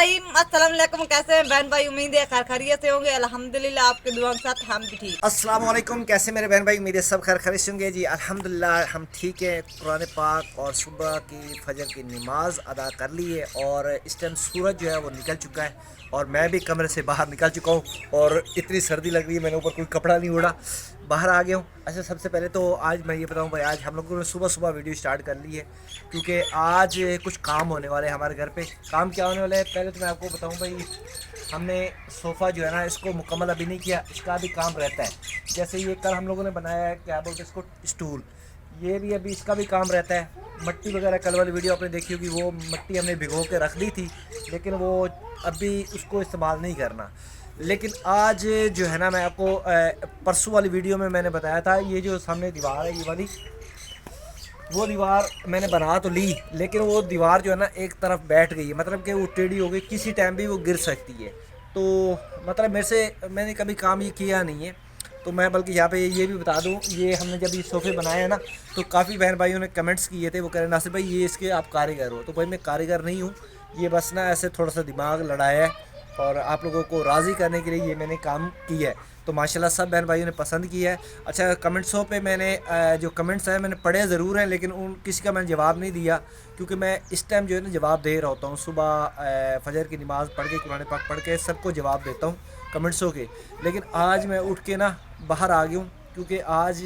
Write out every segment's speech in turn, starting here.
रहीम अस्सलाम वालेकुम। कैसे हैं बहन भाई? उम्मीद है खैर खैरियत से होंगे। अल्हम्दुलिल्लाह आपके दुआ के साथ हम भी ठीक। अस्सलाम वालेकुम। कैसे मेरे बहन भाई? उम्मीद है सब खैर खैरियत से होंगे जी। अल्हम्दुलिल्लाह हम ठीक है। कुरान पाक और सुबह की फजर की नमाज अदा कर ली है और इस टाइम सूरज जो है वो निकल चुका है और मैं भी कमरे से बाहर निकल चुका हूँ और इतनी सर्दी लग रही है मैंने ऊपर कोई कपड़ा नहीं ओढ़ा, बाहर आ गया हूँ। अच्छा, सबसे पहले तो आज मैं ये बताऊँ भाई, आज हम लोगों ने सुबह सुबह वीडियो स्टार्ट कर ली है क्योंकि आज कुछ काम होने वाले हैं हमारे घर पे। काम क्या होने वाला है पहले तो मैं आपको बताऊँ भाई। हमने सोफ़ा जो है ना इसको मुकम्मल अभी नहीं किया, इसका भी काम रहता है। जैसे ये कल हम लोगों ने बनाया है, क्या बोलते हैं इसको, स्टूल, ये भी अभी इसका भी काम रहता है। मट्टी वगैरह कल वाली वीडियो आपने देखी होगी, वो मट्टी हमने भिगो के रख दी थी लेकिन वो अभी उसको इस्तेमाल नहीं करना। लेकिन आज जो है ना मैं आपको परसों वाली वीडियो में मैंने बताया था, ये जो सामने दीवार है ये वाली, वो दीवार मैंने बना तो ली लेकिन वो दीवार जो है ना एक तरफ बैठ गई है, मतलब कि वो टेढ़ी हो गई, किसी टाइम भी वो गिर सकती है। तो मतलब मैंने कभी काम ये किया नहीं है। तो मैं बल्कि यहाँ पे ये भी बता दूँ, ये हमने जब ये सोफ़े बनाए हैं ना तो काफ़ी बहन भाइयों ने कमेंट्स किए थे, वो कह रहे नासिर भाई ये इसके आप कारीगर हो। तो भाई मैं कारीगर नहीं हूँ, ये बस ना ऐसे थोड़ा सा दिमाग लड़ाया है और आप लोगों को राज़ी करने के लिए ये मैंने काम किया है। तो माशाल्लाह सब बहन भाइयों ने पसंद किया है। अच्छा, कमेंट्सों पे मैंने जो कमेंट्स हैं मैंने पढ़े ज़रूर हैं लेकिन उन किसी का मैंने जवाब नहीं दिया क्योंकि मैं इस टाइम जो है ना जवाब दे रहा होता हूँ। सुबह फजर की नमाज़ पढ़ के कुरान पाक पढ़ के सबको जवाब देता हूँ कमेंट्सों के। लेकिन आज मैं उठ के ना बाहर आ गया हूँ क्योंकि आज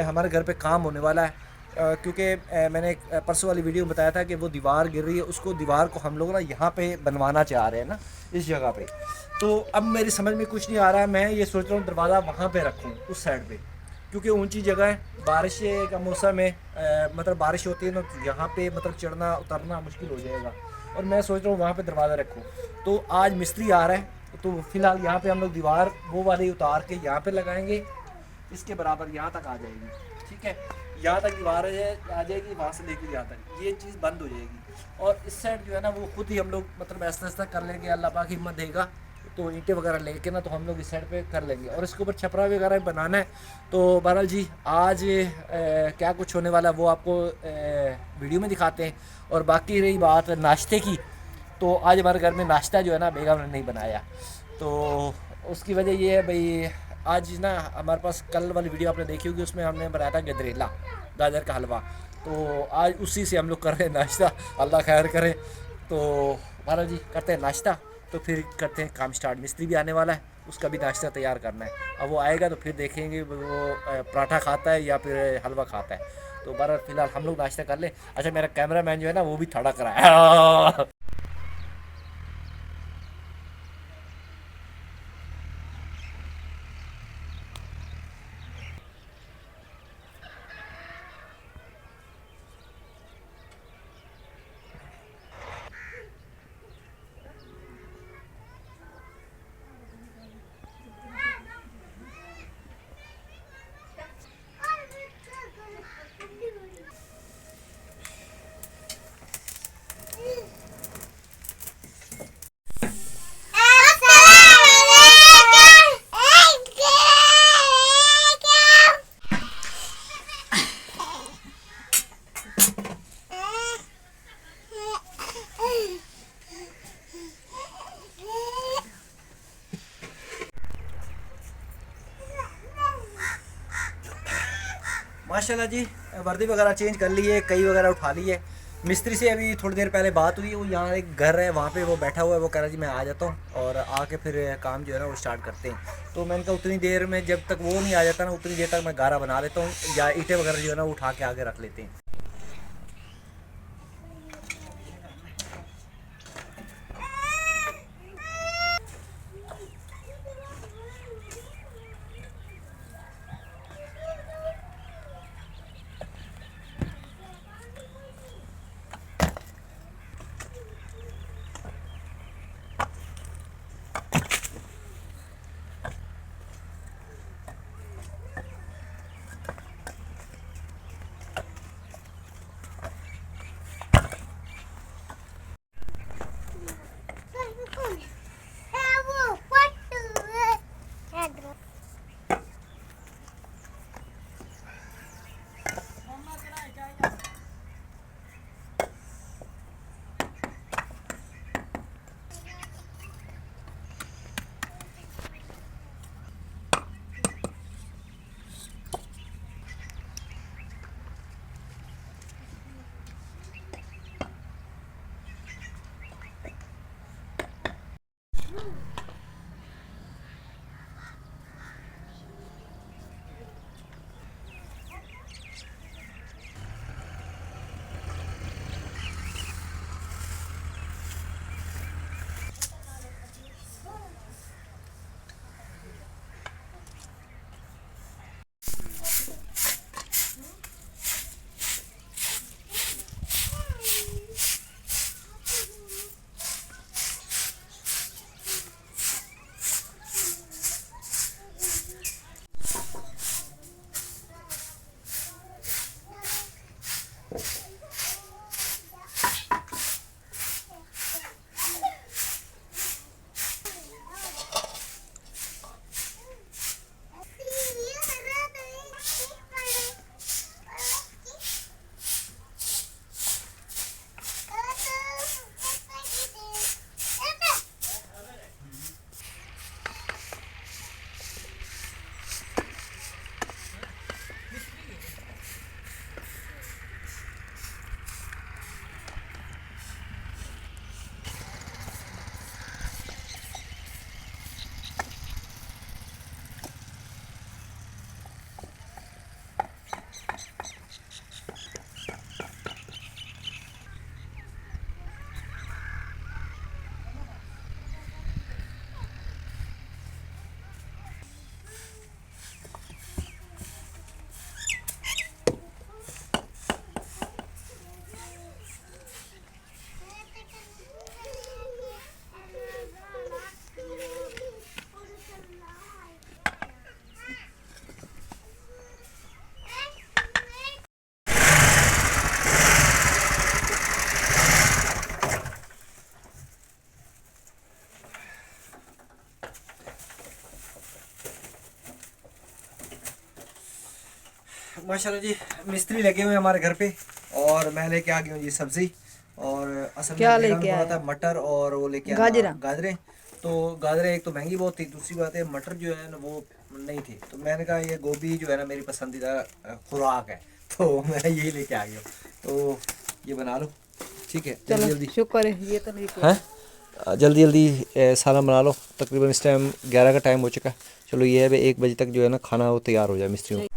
हमारे घर पे काम होने वाला है। क्योंकि मैंने परसों वाली वीडियो में बताया था कि वो दीवार गिर रही है, उसको दीवार को हम लोग ना यहाँ पे बनवाना चाह रहे हैं ना, इस जगह पे। तो अब मेरी समझ में कुछ नहीं आ रहा है, मैं ये सोच रहा हूँ दरवाज़ा वहाँ पे रखूँ उस साइड पे क्योंकि ऊंची जगह है, बारिश का मौसम है, मतलब बारिश होती है ना तो यहाँ पे मतलब चढ़ना उतरना मुश्किल हो जाएगा और मैं सोच रहा हूँ वहाँ पे दरवाज़ा रखूँ। तो आज मिस्त्री आ रहा है तो फ़िलहाल यहाँ पे हम लोग दीवार वो वाली उतार के यहाँ पे लगाएंगे, इसके बराबर यहाँ तक आ जाएगी, ठीक है। यहाँ तक दीवार आ जाएगी, वहाँ से लेकर यहाँ तक ये चीज़ बंद हो जाएगी और इस साइड जो है ना वो खुद ही हम लोग मतलब ऐसा ऐसा कर लेंगे, अल्लाह पाक हिम्मत देगा तो ईंटें वगैरह लेके ना तो हम लोग इस साइड पे कर लेंगे और इसके ऊपर छपरा वगैरह भी बनाना है। तो बहरहाल जी आज क्या कुछ होने वाला है वो आपको वीडियो में दिखाते हैं। और बाकी रही बात नाश्ते की, तो आज हमारे घर में नाश्ता जो है ना बेगम ने नहीं बनाया, तो उसकी वजह ये है भाई, आज ना हमारे पास कल वाली वीडियो आपने देखी होगी, उसमें हमने बनाया था गजरेला, गाजर का हलवा। तो आज उसी से हम लोग कर रहे हैं नाश्ता, अल्लाह खैर करे। तो महाराज जी करते हैं नाश्ता, तो फिर करते हैं काम स्टार्ट। मिस्त्री भी आने वाला है, उसका भी नाश्ता तैयार करना है। अब वो आएगा तो फिर देखेंगे वो पराठा खाता है या फिर हलवा खाता है। तो बहरहाल फ़िलहाल हम लोग नाश्ता कर लें। अच्छा, मेरा कैमरा मैन जो है ना वो भी खड़ा कराया। माशाल्लाह जी, वर्दी वगैरह चेंज कर ली है, कई वगैरह उठा ली है। मिस्त्री से अभी थोड़ी देर पहले बात हुई है, वो यहाँ एक घर है वहाँ पे वो बैठा हुआ है, वो कह रहा है जी मैं आ जाता हूँ और आके फिर काम जो है ना वो स्टार्ट करते हैं। तो मैंने कहा उतनी देर में जब तक वो नहीं आ जाता ना उतनी देर तक मैं गारा बना लेता हूँ या ईंटें वगैरह जो है ना वो उठा के आगे रख लेते हैं। माशाल्लाह जी मिस्त्री लगे हुए हैं हमारे घर पे और मैं लेके आ गया हूँ जी सब्जी और असल क्या में मेरा लेके बोला आया? था मटर और वो लेके आना गाजरें। तो गाजरें एक तो महंगी बहुत थी, दूसरी बात है मटर जो है ना वो नहीं थी, तो मैंने कहा ये गोभी जो है ना मेरी पसंदीदा खुराक है, तो मैं यही लेके आ गया हूँ। तो ये बना लो, ठीक है, जल्दी जल्दी शुक्र है ये तो नहीं हैं, जल्दी जल्दी सालन बना लो। तकरीबन इस टाइम 11 का टाइम हो चुका है। चलो ये है भाई 1 बजे तक जो है ना खाना वो तैयार हो जाए मिस्त्रियों को।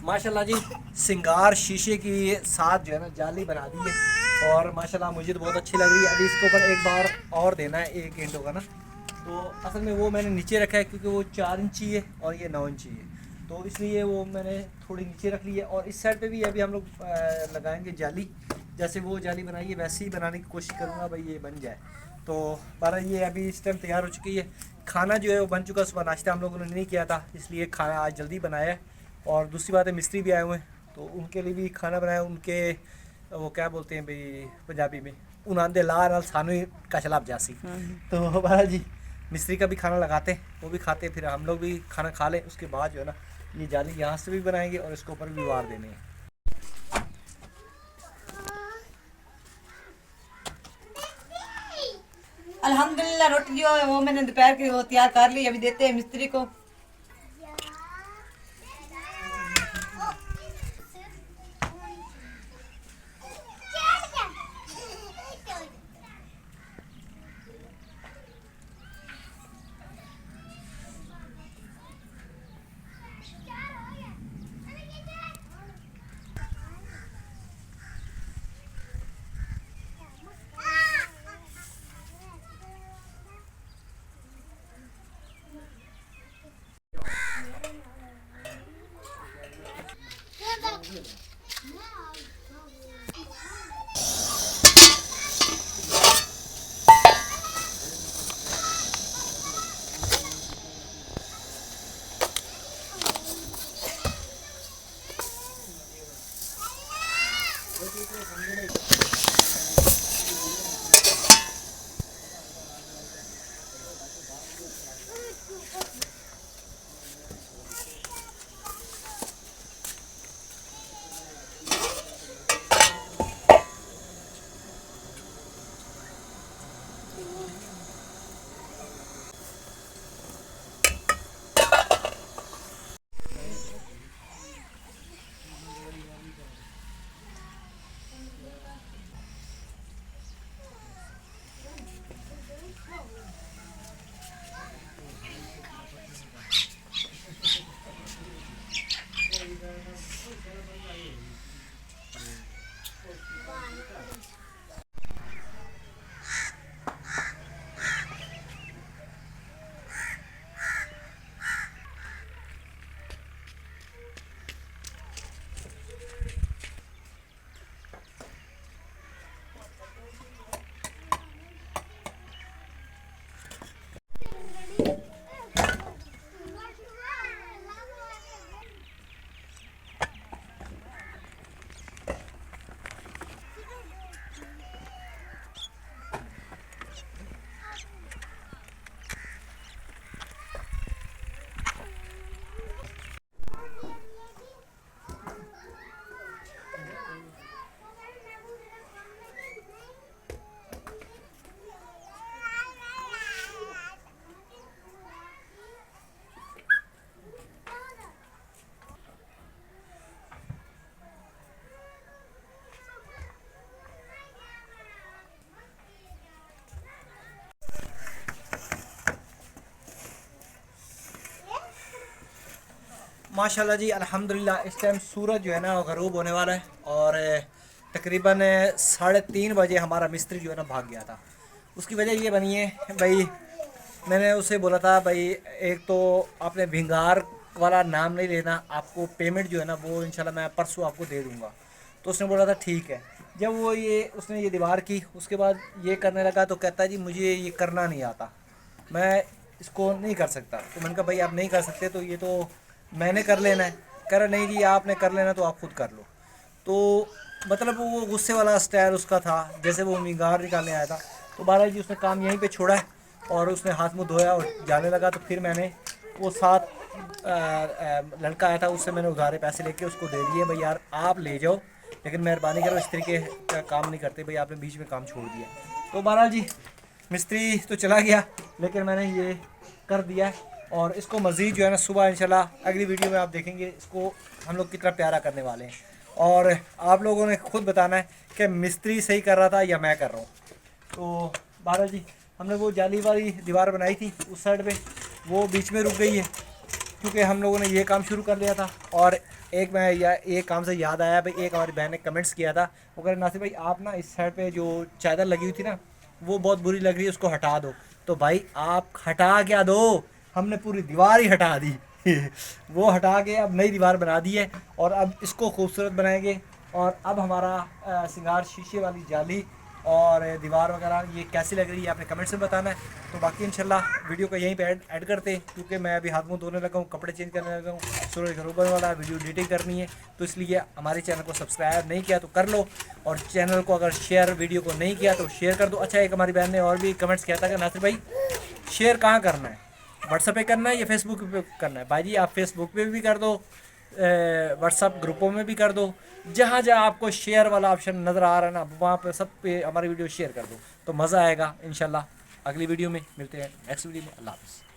माशाल्लाह जी सिंगार शीशे की साथ जो है ना जाली बना दी है और माशाल्लाह मुझे तो बहुत अच्छी लग रही है। अभी इसके ऊपर एक बार और देना है 1 इंच का ना, तो असल में वो मैंने नीचे रखा है क्योंकि वो 4 इंची है और ये 9 इंची है, तो इसलिए वो मैंने थोड़ी नीचे रख ली है। और इस साइड पे भी अभी हम लोग लगाएंगे जाली, जैसे वो जाली बनाई है वैसे ही बनाने की कोशिश करूँगा भाई ये बन जाए। तो बारह ये अभी इस टाइम तैयार हो चुकी है। खाना जो है वो बन चुका, सुबह नाश्ता हम लोगों ने नहीं किया था इसलिए खाना आज जल्दी बनाया है। और दूसरी बात है मिस्त्री भी आए हुए हैं तो उनके लिए भी खाना बनाया। उनके वो क्या बोलते हैं भाई पंजाबी में, उन्होंने ला नाल सानू ही कचला जासी। तो बारह जी मिस्त्री का भी खाना लगाते हैं, वो भी खाते हैं, फिर हम लोग भी खाना खा लें। उसके बाद जो है ना ये जाली यहाँ से भी बनाएंगे और इसके ऊपर भी वार देने हैं। अल्हम्दुलिल्लाह रोटी जो है वो मैंने दोपहर की वो तैयार कर ली, अभी देते हैं मिस्त्री को। माशाल्लाह जी अल्हम्दुलिल्लाह इस टाइम सूरज जो है ना ग़रूब होने वाला है और तकरीबन 3:30 बजे हमारा मिस्त्री जो है ना भाग गया था। उसकी वजह ये बनी है भाई, मैंने उसे बोला था भाई एक तो आपने भिंगार वाला नाम नहीं लेना, आपको पेमेंट जो है ना वो इंशाल्लाह मैं परसों आपको दे दूँगा। तो उसने बोला था ठीक है। जब वो उसने ये दीवार की, उसके बाद ये करने लगा तो कहता है जी मुझे ये करना नहीं आता, मैं इसको नहीं कर सकता। तो मैंने कहा भाई आप नहीं कर सकते तो ये तो मैंने कर लेना है। कह रहा नहीं जी आपने कर लेना तो आप खुद कर लो। तो मतलब वो गुस्से वाला स्टाइल उसका था, जैसे वो मीगार निकालने आया था। तो बहरहाल जी उसने काम यहीं पे छोड़ा है और उसने हाथ मुँह धोया और जाने लगा। तो फिर मैंने वो साथ लड़का आया था, उससे मैंने उधारे पैसे लेके उसको दे दिए, भाई यार आप ले जाओ लेकिन मेहरबानी करो इस तरीके का काम नहीं करते, भाई आपने बीच में काम छोड़ दिया। तो बहरहाल जी मिस्त्री तो चला गया लेकिन मैंने ये कर दिया है और इसको मज़ीद जो है ना सुबह इंशाल्लाह अगली वीडियो में आप देखेंगे इसको हम लोग कितना प्यारा करने वाले हैं। और आप लोगों ने खुद बताना है कि मिस्त्री सही कर रहा था या मैं कर रहा हूँ। तो बहरहाल जी हमने वो जाली वाली दीवार बनाई थी उस साइड पे, वो बीच में रुक गई है क्योंकि हम लोगों ने ये काम शुरू कर लिया था। और एक काम से याद आया भाई, एक हमारी बहन ने कमेंट्स किया था, वो कह रहे नासिर भाई आप ना इस साइड पे जो चादर लगी हुई थी ना वो बहुत बुरी लग रही है, उसको हटा दो। तो भाई आप हटा क्या दो, हमने पूरी दीवार ही हटा दी वो हटा के अब नई दीवार बना दी है और अब इसको खूबसूरत बनाएंगे। और अब हमारा सिंगार शीशे वाली जाली और दीवार वगैरह ये कैसी लग रही है आपने कमेंट्स में बताना है। तो बाकी इंशाल्लाह वीडियो को यहीं पे ऐड करते हैं क्योंकि मैं अभी हाथ मुंह धोने लगा हूँ, कपड़े चेंज करने लगा हूँ, सूरज ग़रूब होने वाला है, वीडियो एडिटिंग करनी है। तो इसलिए हमारे चैनल को सब्सक्राइब नहीं किया तो कर लो और चैनल को अगर शेयर वीडियो को नहीं किया तो शेयर कर दो। अच्छा एक हमारी बहन ने और भी कमेंट्स किया था कि नासिर भाई शेयर कहाँ करना है, व्हाट्सएप पे करना है या फेसबुक पे करना है। भाई जी आप फेसबुक पे भी कर दो, व्हाट्सएप ग्रुपों में भी कर दो, जहाँ जहाँ आपको शेयर वाला ऑप्शन नज़र आ रहा है ना वहाँ पे सब पे हमारी वीडियो शेयर कर दो तो मज़ा आएगा। इंशाल्लाह अगली वीडियो में मिलते हैं, नेक्स्ट वीडियो में। अल्लाह हाफ़िज़।